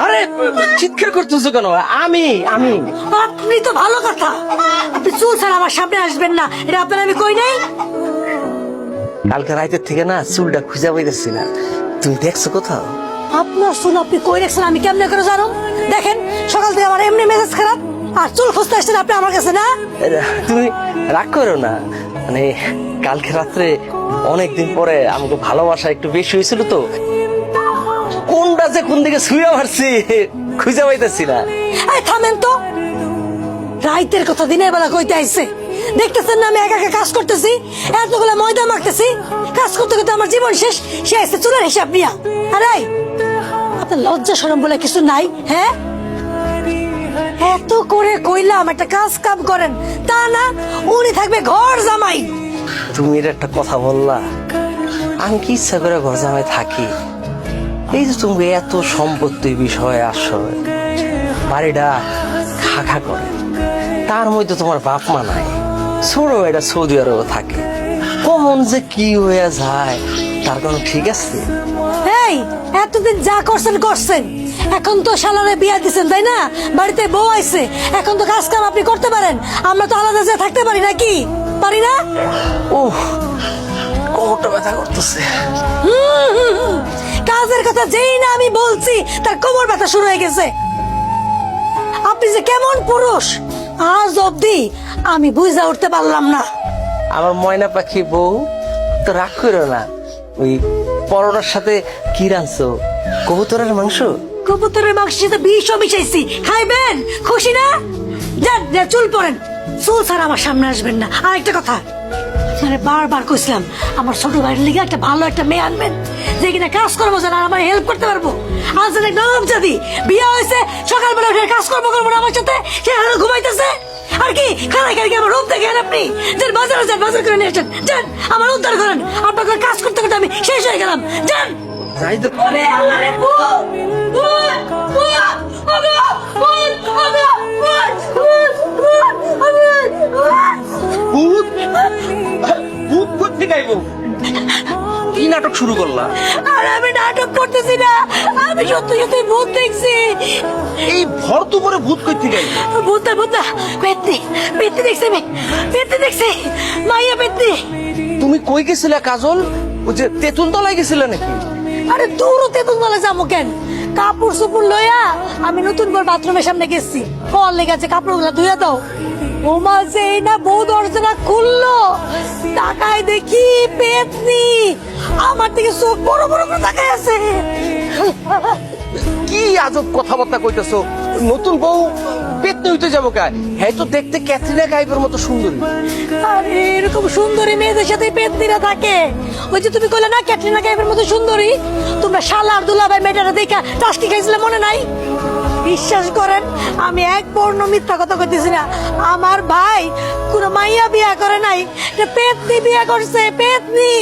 আরে চিৎকার করতেছো কেন? আমি আমি আপনি তো ভালো কথা, আপনি চুল ছাড়া আমার সামনে আসবেন না, এটা আপনার আমি কই নাই। কালকে রাতের থেকে না চুলটা খুঁজে পাইতেছি না, তুমি দেখছো কোথাও? আপনার চুল আপনি কই রাখছেন আমি কেমনে করে জানো? দেখেন সকাল থেকে আমার এমনি মেজাজ খারাপ, আর চুল খুঁজতে আসছেন আপনি আমার কাছে না? তুমি রাগ করো না, মানে কালকে রাত্রে অনেকদিন পরে আমাকে ভালোবাসা একটু বেশি হয়েছিল তো, কোনটা যে কোন দিকে শুয়ে মারছি খুঁজে পাইতেছি না। এই থামেন তো, রাইতের কথা দিনের বেলা কইতে আইছে। দেখতেছেন না আমি একা একা কাজ করতেছি, এতগুলো ময়দা মাখতেছি, কাজ করতে করতে আমার জীবন শেষ। সে আইছে চুলের হিসাব নিয়া। আরে আপনার লজ্জা শরম বলে কিছু নাই? হ্যাঁ, এত করে কইলাম একটা কাজ কাম করেন, তা না উনি থাকবে ঘর জামাই। তুমি এর একটা কথা বললা, আমি কি ইচ্ছা করে ঘর জামাই থাকি? এই যে তুমি এত সম্পত্তির বিষয়ে আসো, বাড়িটা খা খা করে, তার মধ্যে তোমার বাপ মা নাই, ছোট এটা সৌদি আরবে থাকে, কখন যে কি হয়ে যায় তার কোনো ঠিক আছে? এই এতদিন যা করছেন করছেন, এখন তো শালারে বিয়া দিছেন তাই না? বাড়িতে বউ আইছে, এখন তো কাজ কাম আপনি করতে পারেন, আমরা তো আলাদা যা থাকতে পারি নাকি? পারি না? ও কোমরটা ব্যথা করতেছে। কাজের কথা যেই না আমি বলছি তার কোমর ব্যথা শুরু হয়ে গেছে। আপনি যে কেমন পুরুষ আজ অব্দি আমি বুঝা উঠতে পারলাম না। আমার ময়না পাখি বউ, তো রাগ করো না, ওই পরোটার সাথে কি রাঁধছো? কবুতরের মাংস? কবুতরের মাংসের সাথে বিষও মিশাইছি, খাইবেন? খুশি না? যান যান চুল পরেন, চুল ছাড়া আমার সামনে আসবেন না। আর একটা কথা, আপনারে বারবার কইছিলাম আমার ছোট ভাইয়ের লিগে একটা ভালো একটা মেয়ে আনবেন, যে কিনা কাজ করবো যেন আমার হেল্প করতে পারবো। আজ এক নরম জাতি বিয়ে হয়েছে, সকালবেলা উঠে কাজ করবো করবো না আমার সাথে, সে এখনো ঘুমাইতেছে। আর কি খানা খাই আমার রূপ দেখেন আপনি? যান বাজারে যান, বাজার করে নিয়ে আসেন, যান আমার উদ্ধার করেন। আপনার কাজ করতে করতে আমি শেষ হয়ে গেলাম, যান। যাই তো। ওরে আমারে ভূত, ভূত, ভূত, ওগো, ভূত, ওগো, ভূত, ভূত, ভূত, ভূত ভূত করতে গাইবো? কি নাটক শুরু করলা? আর আমি নাটক করতেছি না, আমি সত্যি সত্যি ভূত দেখছি। এই ভর দুপুরে ভূত করতে গাইবো? ভূত না, ভূত না, পেত্নি, পেত্নি দেখছি আমি, পেত্নি দেখছি, মাইয়া পেত্নি। তুমি কই গেছিলে কাজল? ওই যে তেঁতুল তলায় গেছিলে নাকি? আরে দূর হতে তুমি যাবো কেন? কাপড় চুপুর লইয়া আমি নতুন করে বাথরুমের সামনে গেছি, কল লেগেছে কাপড়গুলো ধুইয়া দাও। ওমা যেই না বউ দরজাটা খুললো, তাকায় দেখি পেতনি আমার দিকে চোখ বড় বড় করে তাকায় আছে। কি আজব কথাবার্তা কইতেছো? নতুন বউ পেতনি হইতে যাবো কা? হ্যাঁ তো দেখতে ক্যাথরিনা কাইফের মতো সুন্দরী। আরে এরকম সুন্দরী মেয়েদের সাথে পেতনিরা থাকে। ওই যে তুমি কইলে না ক্যাটরিনা কাইফের মতো সুন্দরী, তোমরা শালা আর দুলাভাই মেয়েটারা দেখা টাস্কি খাইছিলে মনে নাই? বিশ্বাস করেন আমি এক পূর্ণ মিথ্যা কথা কইতেছি না, আমার ভাই কোন মাইয়া বিয়া করে নাই, পেতনি বিয়া করছে, পেতনি।